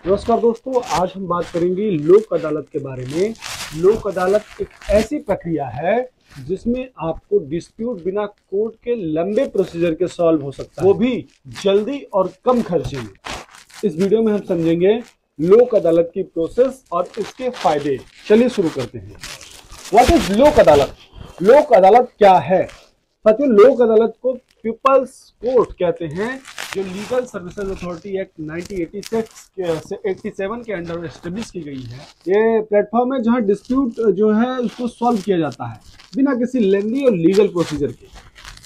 नमस्कार दोस्तों, आज हम बात करेंगे लोक अदालत के बारे में। लोक अदालत एक ऐसी प्रक्रिया है जिसमें आपको डिस्प्यूट बिना कोर्ट के लंबे प्रोसीजर के सॉल्व हो सकता है, वो भी जल्दी और कम खर्चे में। इस वीडियो में हम समझेंगे लोक अदालत की प्रोसेस और इसके फायदे। चलिए शुरू करते हैं। व्हाट इज लोक अदालत? लोक अदालत क्या है? साथियों, लोक अदालत को पीपल्स कोर्ट कहते हैं, जो लीगल सर्विसेज अथॉरिटी एक्ट 1986 से 87 के अंडर एस्टेब्लिश की गई है। ये प्लेटफॉर्म है जहां डिस्प्यूट जो है उसको सॉल्व किया जाता है बिना किसी लेंदी और लीगल प्रोसीजर के।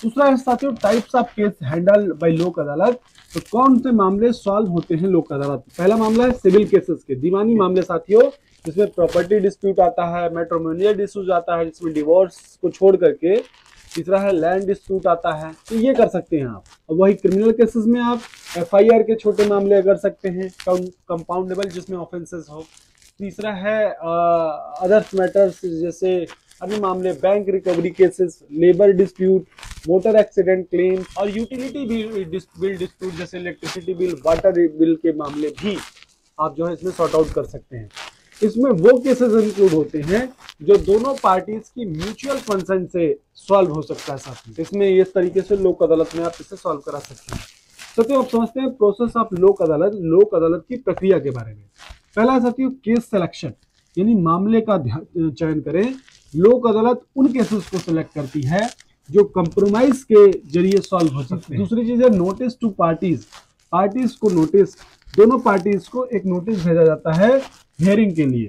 दूसरा है साथियों, types of case handle bye लोक अदालत। तो कौन से मामले सॉल्व होते हैं लोक अदालत? पहला मामला है सिविल केसेस के, दीवानी मामले साथियों, जिसमें प्रॉपर्टी डिस्प्यूट आता है, मैट्रिमोनियल डिस्प्यूट आता है जिसमें डिवोर्स को छोड़ करके। तीसरा है लैंड डिस्प्यूट आता है, तो ये कर सकते हैं आप। और वही क्रिमिनल केसेस में आप एफआईआर के छोटे मामले कर सकते हैं, कंपाउंडेबल, जिसमें ऑफेंसेस हो। तीसरा है अदर्स मैटर्स, जैसे अन्य मामले, bank recovery cases, labour dispute, motor accident claim और यूटिलिटी बिल डिस्प्यूट, जैसे इलेक्ट्रिसिटी बिल, वाटर बिल के मामले भी आप जो है इसमें सॉर्ट आउट कर सकते हैं। इसमें वो केसेस इंक्लूड होते हैं जो दोनों पार्टीज की म्यूचुअल कंसेंट से सॉल्व हो सकता है। साथ में इसमें इस तरीके से लोक अदालत में आप इसे सॉल्व करा सकते हैं। साथियों, आप समझते हैं प्रोसेस ऑफ लोक अदालत की प्रक्रिया के बारे में। पहला साथियों, केस सिलेक्शन, यानी मामले का चयन करें। लोक अदालत उन केसेस को सिलेक्ट करती है जो कंप्रोमाइज के जरिए सॉल्व हो सकते हैं। दूसरी चीज है नोटिस टू पार्टीज को नोटिस, दोनों पार्टीज को एक नोटिस भेजा जाता है हियरिंग के लिए।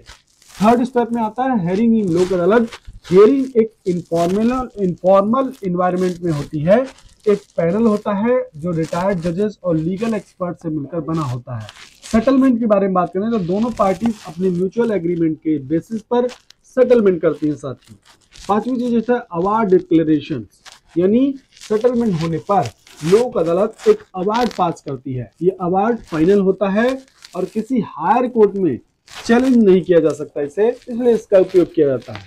थर्ड स्टेप में आता है हियरिंग इन लोक अदालत। हियरिंग एक इनफॉर्मल इन्वायरमेंट में होती है। एक पैनल होता है जो रिटायर्ड जजेस और लीगल एक्सपर्ट से मिलकर बना होता है। सेटलमेंट के बारे में बात करें तो दोनों पार्टीज अपने म्यूचुअल एग्रीमेंट के बेसिस पर सेटलमेंट करती हैं। साथ ही पांचवी चीज है अवार्ड डिक्लेरेशन, यानी सेटलमेंट होने पर लोक अदालत एक अवार्ड पास करती है। ये अवार्ड फाइनल होता है और किसी हायर कोर्ट में चैलेंज नहीं किया जा सकता इसे, इसलिए इसका उपयोग किया जाता है।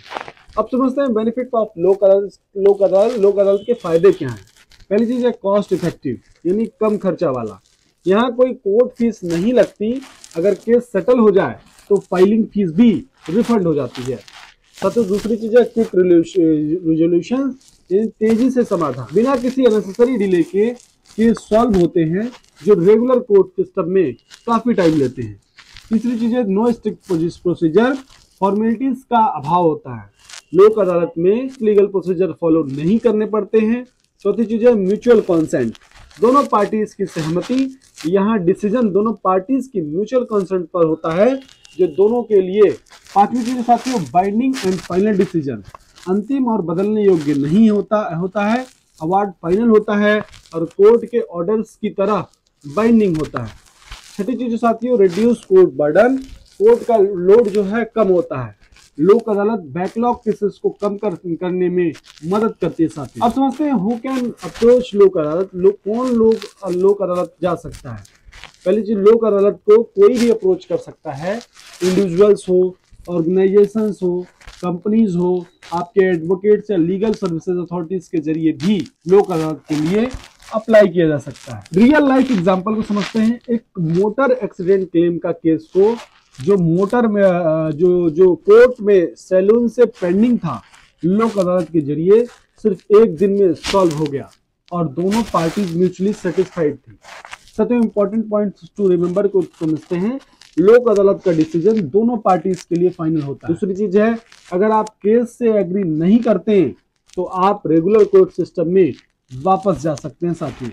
अब समझते हैं बेनिफिट ऑफ लोक अदालत के फायदे क्या हैं। पहली चीज है कॉस्ट इफेक्टिव, यानी कम खर्चा वाला। यहाँ कोई कोर्ट फीस नहीं लगती। अगर केस सेटल हो जाए तो फाइलिंग फीस भी रिफंड हो जाती है। साथ दूसरी चीज है क्विक रिजोल्यूशन, तेजी से समाधान, बिना किसी अननेसेसरी डिले के केस सॉल्व होते हैं जो रेगुलर कोर्ट सिस्टम में काफी टाइम लेते हैं। तीसरी चीज है नो स्ट्रिक्ट प्रोसीजर, फॉर्मेलिटीज का अभाव होता है। लोक अदालत में लीगल प्रोसीजर फॉलो नहीं करने पड़ते हैं। चौथी चीज है म्यूचुअल कंसेंट, दोनों पार्टीज की सहमति। यहाँ डिसीजन दोनों पार्टीज की म्यूचुअल कंसेंट पर होता है, जो दोनों के लिए। पांचवी चीज साथियों बाइंडिंग एंड फाइनल डिसीजन, अंतिम और बदलने योग्य नहीं होता है। अवार्ड फाइनल होता है और कोर्ट के ऑर्डर्स की तरह बाइंडिंग होता है। छठी चीज साथियों रिड्यूस कोर्ट बर्डन, कोर्ट का लोड जो है कम होता है। लोक अदालत बैकलॉग केसेस को कम करने में मदद करती है। साथियों, अब समझते हैं हु कैन अप्रोच लोक अदालत, कौन लोग लोक अदालत जा सकता है। पहली चीज, लोक अदालत को कोई भी अप्रोच कर सकता है। इंडिविजुअल्स हो, ऑर्गेनाइजेशंस हो, कंपनीज हो, आपके एडवोकेट्स या लीगल सर्विसेज अथॉरिटीज के जरिए भी लोक अदालत के लिए अप्लाई किया जा सकता है। रियल लाइफ एग्जांपल को समझते हैं। एक मोटर एक्सीडेंट क्लेम का केस को जो मोटर में जो कोर्ट में सैलून से पेंडिंग था, लोक अदालत के जरिए सिर्फ एक दिन में सॉल्व हो गया और दोनों पार्टीज म्यूचुअली सेटिस्फाइड थी। साथियों, इंपॉर्टेंट पॉइंट्स टू रिमेंबर को समझते हैं। लोक अदालत का डिसीजन दोनों पार्टीज के लिए फाइनल होता है। दूसरी चीज है, अगर आप केस से एग्री नहीं करते हैं तो आप रेगुलर कोर्ट सिस्टम में वापस जा सकते हैं। साथियों,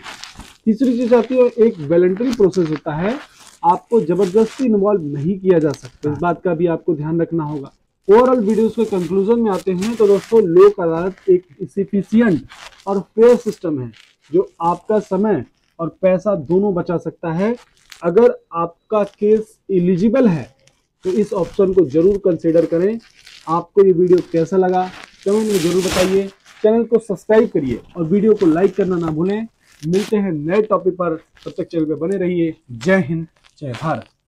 तीसरी चीज आती है एक वॉलंटरी प्रोसेस होता है, आपको जबरदस्ती इन्वॉल्व नहीं किया जा सकता। इस बात का भी आपको ध्यान रखना होगा। ओवरऑल वीडियोस के कंक्लूजन में आते हैं तो दोस्तों, लोक अदालत एक इफिशिएंट और फेयर सिस्टम है जो आपका समय और पैसा दोनों बचा सकता है। अगर आपका केस एलिजिबल है तो इस ऑप्शन को जरूर कंसीडर करें। आपको ये वीडियो कैसा लगा कमेंट में जरूर बताइए। चैनल को सब्सक्राइब करिए और वीडियो को लाइक करना ना भूलें। मिलते हैं नए टॉपिक पर, तब तक चैनल पे बने रहिए। जय हिंद, जय भारत।